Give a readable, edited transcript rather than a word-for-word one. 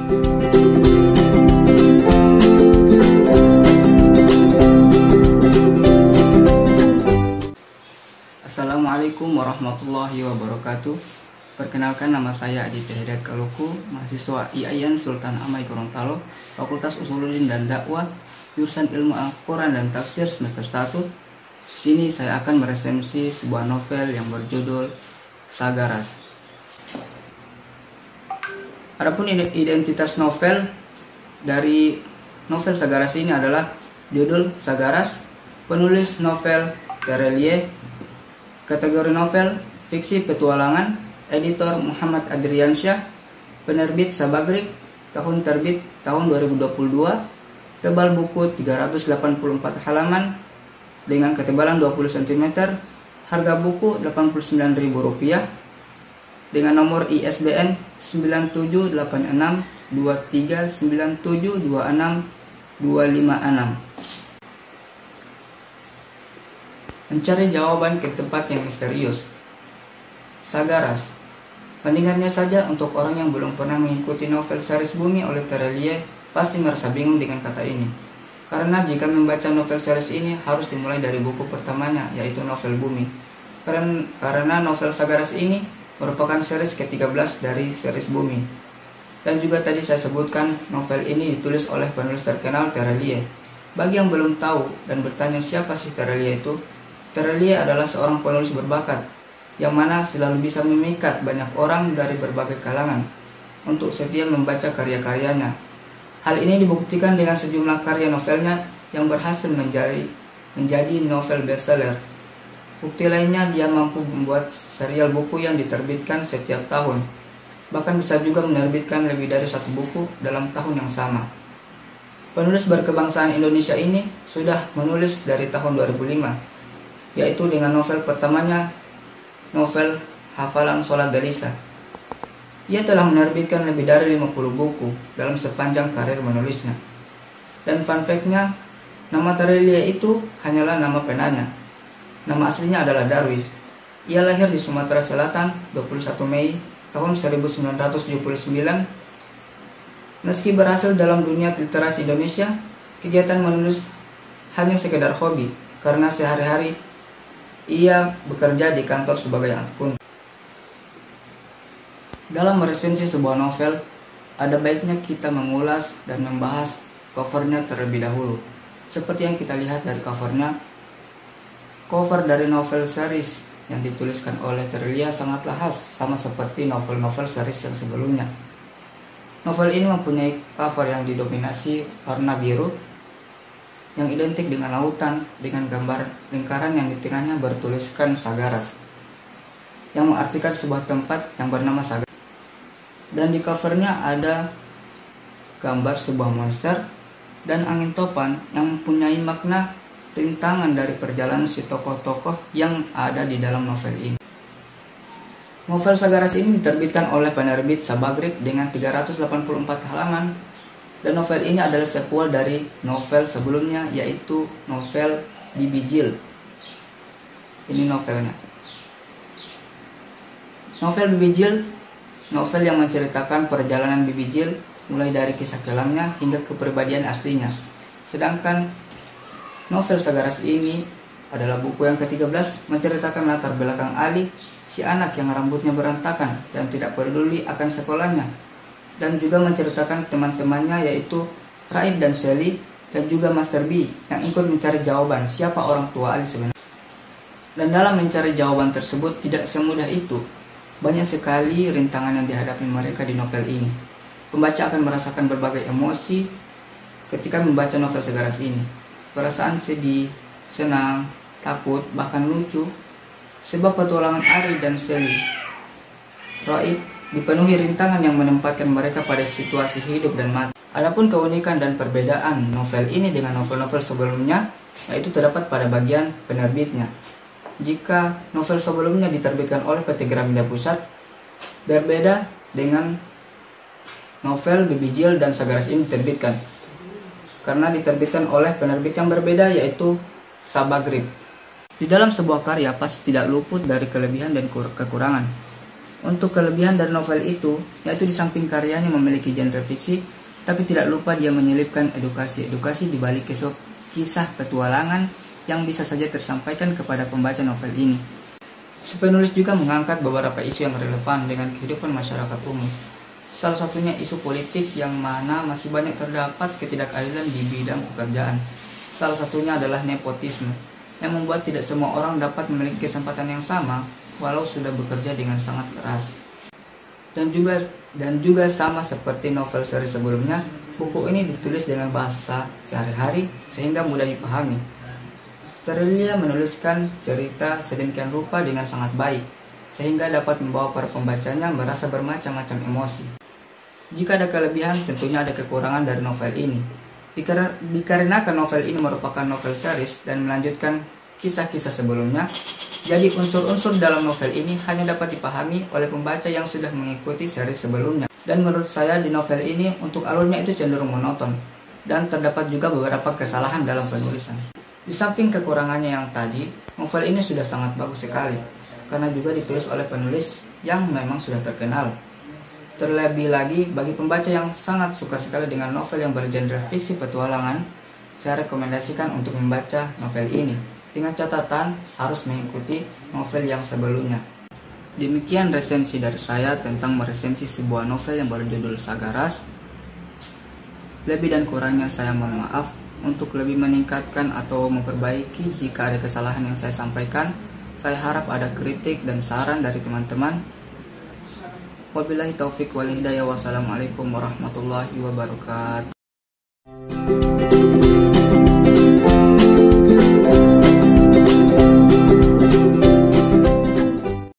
Assalamualaikum warahmatullahi wabarakatuh. Perkenalkan, nama saya Aditya Hidayat Kaluku, mahasiswa IAIN Sultan Amai Gorontalo, Fakultas Usuluddin dan Dakwah, jurusan Ilmu Al-Quran dan Tafsir semester 1. Di sini saya akan meresensi sebuah novel yang berjudul Sagaras. Adapun identitas novel dari novel Sagaras ini adalah judul Sagaras, penulis novel Terelie, kategori novel fiksi petualangan, editor Muhammad Adriansyah, penerbit Sabagrib, tahun terbit tahun 2022, tebal buku 384 halaman dengan ketebalan 20 cm, harga buku Rp89.000 dengan nomor ISBN 978623972626. Mencari jawaban ke tempat yang misterius. Sagaras. Mendengarnya saja untuk orang yang belum pernah mengikuti novel series Bumi oleh Terelie pasti merasa bingung dengan kata ini. Karena jika membaca novel series ini harus dimulai dari buku pertamanya, yaitu novel Bumi. Karena novel Sagaras ini merupakan series ke-13 dari series Bumi. Dan juga tadi saya sebutkan novel ini ditulis oleh penulis terkenal Terelie. Bagi yang belum tahu dan bertanya siapa sih Terelie itu, Terelie adalah seorang penulis berbakat yang mana selalu bisa memikat banyak orang dari berbagai kalangan untuk setia membaca karya-karyanya. Hal ini dibuktikan dengan sejumlah karya novelnya yang berhasil menjadi novel bestseller. Bukti lainnya, dia mampu membuat serial buku yang diterbitkan setiap tahun. Bahkan bisa juga menerbitkan lebih dari satu buku dalam tahun yang sama. Penulis berkebangsaan Indonesia ini sudah menulis dari tahun 2005. Yaitu dengan novel pertamanya, novel Hafalan Sholat Gelisah. Ia telah menerbitkan lebih dari 50 buku dalam sepanjang karir menulisnya. Dan fun fact-nya, nama Terelie itu hanyalah nama penanya. Nama aslinya adalah Darwis. Ia lahir di Sumatera Selatan 21 Mei tahun 1979. Meski berhasil dalam dunia literasi Indonesia, kegiatan menulis hanya sekedar hobi karena sehari-hari ia bekerja di kantor sebagai akuntan. Dalam meresensi sebuah novel, ada baiknya kita mengulas dan membahas covernya terlebih dahulu. Seperti yang kita lihat dari covernya, cover dari novel series yang dituliskan oleh Terelie sangatlah khas, sama seperti novel-novel series yang sebelumnya. Novel ini mempunyai cover yang didominasi warna biru, yang identik dengan lautan dengan gambar lingkaran yang di tengahnya bertuliskan Sagaras, yang mengartikan sebuah tempat yang bernama Sagaras. Dan di covernya ada gambar sebuah monster dan angin topan yang mempunyai makna rintangan dari perjalanan si tokoh-tokoh yang ada di dalam novel ini. Novel Sagaras ini diterbitkan oleh penerbit Sabagrib dengan 384 halaman. Dan novel ini adalah sequel dari novel sebelumnya, yaitu novel Bibi Jil. Ini novelnya. Novel Bibi Jil, novel yang menceritakan perjalanan Bibi Jil mulai dari kisah kelamnya hingga kepribadian aslinya. Sedangkan novel Sagaras ini adalah buku yang ke-13, menceritakan latar belakang Ali, si anak yang rambutnya berantakan dan tidak peduli akan sekolahnya. Dan juga menceritakan teman-temannya, yaitu Raib dan Sally, dan juga Master B yang ikut mencari jawaban siapa orang tua Ali sebenarnya. Dan dalam mencari jawaban tersebut tidak semudah itu. Banyak sekali rintangan yang dihadapi mereka di novel ini. Pembaca akan merasakan berbagai emosi ketika membaca novel Sagaras ini. Perasaan sedih, senang, takut, bahkan lucu. Sebab petualangan Ari dan Sally, Raib, dipenuhi rintangan yang menempatkan mereka pada situasi hidup dan mati. Adapun keunikan dan perbedaan novel ini dengan novel-novel sebelumnya, yaitu terdapat pada bagian penerbitnya. Jika novel sebelumnya diterbitkan oleh PT Gramedia Pusat, berbeda dengan novel Bibi Jil dan Sagaras ini diterbitkan, karena diterbitkan oleh penerbit yang berbeda, yaitu Sabagrib. Di dalam sebuah karya pasti tidak luput dari kelebihan dan kekurangan. Untuk kelebihan dari novel itu, yaitu di samping karyanya memiliki genre fiksi, tapi tidak lupa dia menyelipkan edukasi di balik kisah petualangan yang bisa saja tersampaikan kepada pembaca novel ini. Si penulis juga mengangkat beberapa isu yang relevan dengan kehidupan masyarakat umum. Salah satunya isu politik yang mana masih banyak terdapat ketidakadilan di bidang pekerjaan. Salah satunya adalah nepotisme, yang membuat tidak semua orang dapat memiliki kesempatan yang sama walau sudah bekerja dengan sangat keras. Dan juga sama seperti novel seri sebelumnya, buku ini ditulis dengan bahasa sehari-hari sehingga mudah dipahami. Terelia menuliskan cerita sedemikian rupa dengan sangat baik, sehingga dapat membawa para pembacanya merasa bermacam-macam emosi. Jika ada kelebihan, tentunya ada kekurangan dari novel ini. Dikarenakan novel ini merupakan novel series dan melanjutkan kisah-kisah sebelumnya, jadi unsur-unsur dalam novel ini hanya dapat dipahami oleh pembaca yang sudah mengikuti seri sebelumnya. Dan menurut saya di novel ini untuk alurnya itu cenderung monoton, dan terdapat juga beberapa kesalahan dalam penulisan. Di samping kekurangannya yang tadi, novel ini sudah sangat bagus sekali, karena juga ditulis oleh penulis yang memang sudah terkenal. Terlebih lagi bagi pembaca yang sangat suka sekali dengan novel yang bergenre fiksi petualangan, saya rekomendasikan untuk membaca novel ini. Dengan catatan harus mengikuti novel yang sebelumnya. Demikian resensi dari saya tentang meresensi sebuah novel yang berjudul Sagaras. Lebih dan kurangnya saya mohon maaf. Untuk lebih meningkatkan atau memperbaiki jika ada kesalahan yang saya sampaikan, saya harap ada kritik dan saran dari teman-teman. Wabillahi taufik wal hidayah. Wassalamualaikum warahmatullahi wabarakatuh.